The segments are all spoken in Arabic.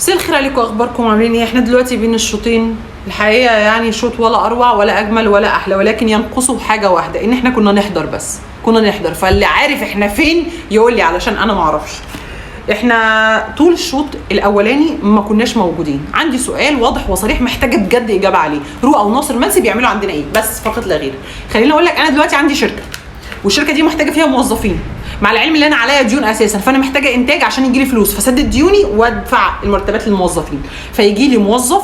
مساء الخير عليكم، اخباركم عاملين ايه؟ احنا دلوقتي بين الشوطين الحقيقه، يعني شوط ولا اروع ولا اجمل ولا احلى، ولكن ينقصه حاجه واحده، ان احنا كنا نحضر، بس كنا نحضر. فاللي عارف احنا فين يقول لي، علشان انا ما اعرفش. احنا طول الشوط الاولاني ما كناش موجودين. عندي سؤال واضح وصريح محتاجه بجد اجابه عليه. رؤى وناصر منسي بيعملوا عندنا ايه؟ بس فقط لا غير. خليني اقول لك، انا دلوقتي عندي شركه، والشركه دي محتاجه فيها موظفين، مع العلم اللي انا عليا ديون اساسا، فانا محتاجه انتاج عشان يجي لي فلوس، فسدد ديوني وادفع المرتبات للموظفين. فيجي لي موظف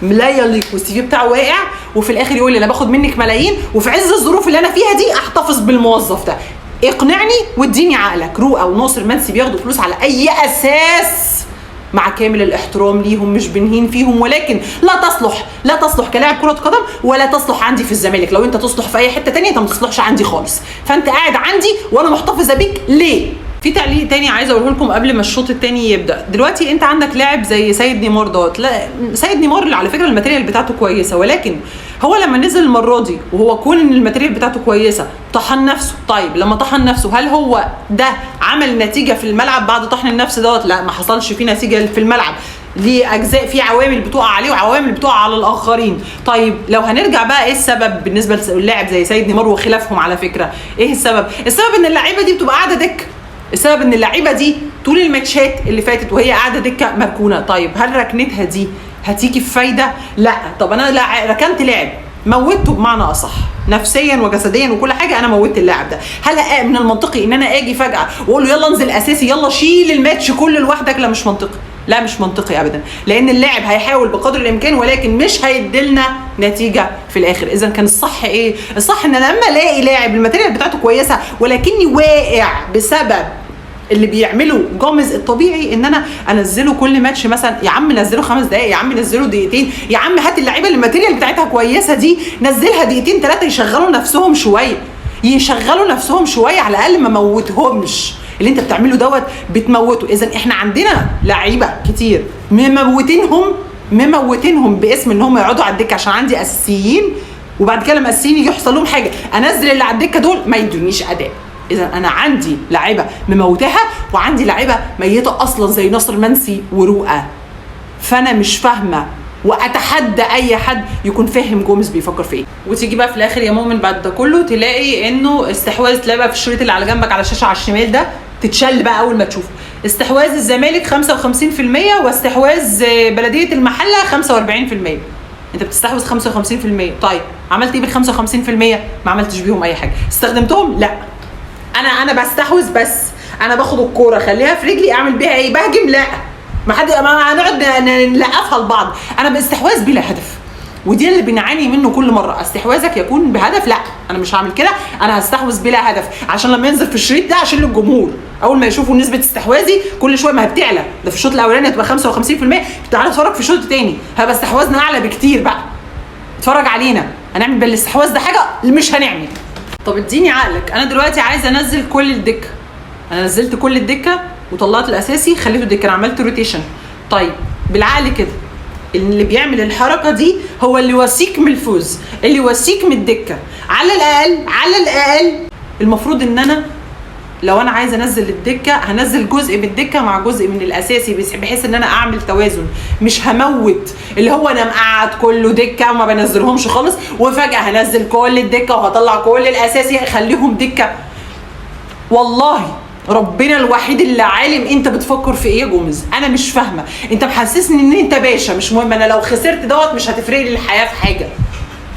لا يليق والسي في بتاعه واقع، وفي الاخر يقول لي انا باخد منك ملايين، وفي عز الظروف اللي انا فيها دي احتفظ بالموظف ده. اقنعني واديني عقلك. رؤى وناصر منسي بياخدوا فلوس على اي اساس؟ مع كامل الاحترام ليهم، مش بنهين فيهم، ولكن لا تصلح كلاعب كرة قدم، ولا تصلح عندي في الزمالك. لو انت تصلح في اي حتة تانية، انت ما تصلحش عندي خالص. فانت قاعد عندي وانا محتفظة بيك ليه؟ في تعليق تاني عايزه اقوله لكم قبل ما الشوط التاني يبدا. دلوقتي انت عندك لاعب زي سيد نيمار دوت. لا، سيد نيمار اللي على فكره الماتيريال بتاعته كويسه، ولكن هو لما نزل المره دي وهو كون ان الماتيريال بتاعته كويسه طحن نفسه. طيب لما طحن نفسه، هل هو ده عمل نتيجه في الملعب بعد طحن النفس دوت؟ لا، ما حصلش فيه نتيجه في الملعب. ليه اجزاء، في عوامل بتقع عليه وعوامل بتقع على الاخرين. طيب لو هنرجع بقى، ايه السبب بالنسبه للاعب زي سيد نيمار وخلافهم؟ على فكره ايه السبب؟ السبب ان اللعيبه دي بتبقى قاعده دكه. السبب ان اللعيبه دي طول الماتشات اللي فاتت وهي قاعده دكه مركونه. طيب هل ركنتها دي هتيجي في فايده؟ لا. طب انا ركنت لاعب، موتته بمعنى اصح، نفسيا وجسديا وكل حاجه، انا موتت اللاعب ده. هل من المنطقي ان انا اجي فجاه واقول له يلا انزل اساسي، يلا شيل الماتش كله لوحدك؟ لا، مش منطقي. لا، مش منطقي ابدا، لان اللاعب هيحاول بقدر الامكان، ولكن مش هيديلنا نتيجه في الاخر. اذا كان الصح ايه؟ الصح ان لما الاقي لاعب الماتيريال بتاعته كويسه ولكني واقع بسبب اللي بيعمله جامز، الطبيعي ان انا انزله كل ماتش. مثلا يا عم نزله 5 دقائق، يا عم نزله دقيقتين، يا عم هات اللعيبه اللي الماتيريال بتاعتها كويسه دي نزلها دقيقتين 3 يشغلوا نفسهم شويه، على الاقل ما موتهمش. اللي انت بتعمله دوت بتموته. اذا احنا عندنا لعيبه كتير مموتينهم باسم ان هم يقعدوا على الدكه عشان عندي اساسيين، وبعد كده لما اساسيين يحصل لهم حاجه انزل اللي على الدكه دول ما يدونيش اداء. اذا انا عندي لعيبه مموتاها، وعندي لعيبه ميته اصلا زي ناصر منسي ورؤى. فانا مش فاهمه، واتحدى اي حد يكون فاهم جوميز بيفكر في ايه. وتيجي بقى في الاخر يا مؤمن بعد ده كله تلاقي انه استحواذ، تلاقي بقى في الشريط اللي على جنبك على الشاشه على الشمال ده، تتشل بقى اول ما تشوفه. استحواذ الزمالك 55%، واستحواذ بلديه المحله 45%. انت بتستحوذ 55%. طيب عملت ايه بال 55%؟ ما عملتش بيهم اي حاجه. استخدمتهم؟ لا. انا بستحوذ، بس انا باخد الكوره خليها في رجلي، اعمل بيها ايه؟ بهجم؟ لا. ما هنقعد نلقفها لبعض. انا باستحواذ بلا هدف، ودي اللي بنعاني منه كل مره. استحواذك يكون بهدف؟ لا، انا مش هعمل كده. انا هستحوذ بلا هدف عشان لما ينزل في الشريط ده عشان الجمهور اول ما يشوفوا نسبه استحواذي كل شويه ما بتعلى. ده في الشوط الاولاني هتبقى 55%، تعالى اتفرج في الشوط الثاني هيبقى استحواذنا اعلى بكتير. بقى اتفرج علينا، هنعمل بالاستحواذ ده حاجه مش هنعمل. طب اديني عقلك. انا دلوقتي عايزه انزل كل الدكه، انا نزلت كل الدكه وطلعت الاساسي خليته دكه، انا عملت روتيشن. طيب بالعقل كده، اللي بيعمل الحركه دي هو اللي يواسيك من الفوز، اللي يواسيك من الدكه. على الاقل المفروض ان انا لو انا عايزه انزل الدكه هنزل جزء من الدكه مع جزء من الاساسي، بحيث ان انا اعمل توازن. مش هموت اللي هو انا مقعد كله دكه وما بنزلهمش خالص، وفجاه هنزل كل الدكه وهطلع كل الاساسي اخليهم دكه. والله ربنا الوحيد اللي عالم انت بتفكر في ايه يا جوميز. انا مش فاهمه. انت محسسني ان انت باشا، مش مهم. انا لو خسرت دوت مش هتفرق لي الحياه في حاجه.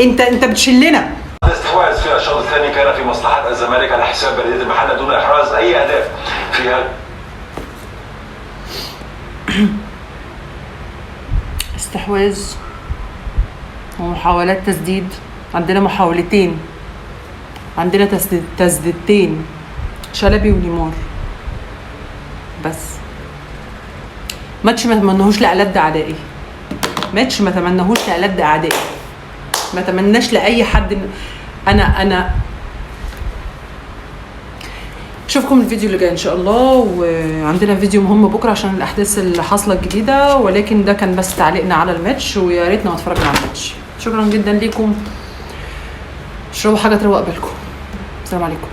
انت بتشلنا. الاستحواذ في الشوط الثاني كان في مصلحه الزمالك على حساب بلديه المحله دون احراز اي اهداف فيها. استحواذ ومحاولات تسديد. عندنا محاولتين، عندنا تسديدتين، شلبي ونيمار. بس ماتش ما تمنهوش لألد اعدائي، ماتش ما تمنهوش لألد اعدائي، ما تمناش لاي حد. انا اشوفكم الفيديو اللي جاي ان شاء الله. وعندنا فيديو مهم بكره عشان الاحداث اللي حاصله الجديده، ولكن ده كان بس تعليقنا على الماتش، ويا ريتنا ما اتفرجنا على الماتش. شكرا جدا ليكم. اشربوا حاجه تروق بالكم. السلام عليكم.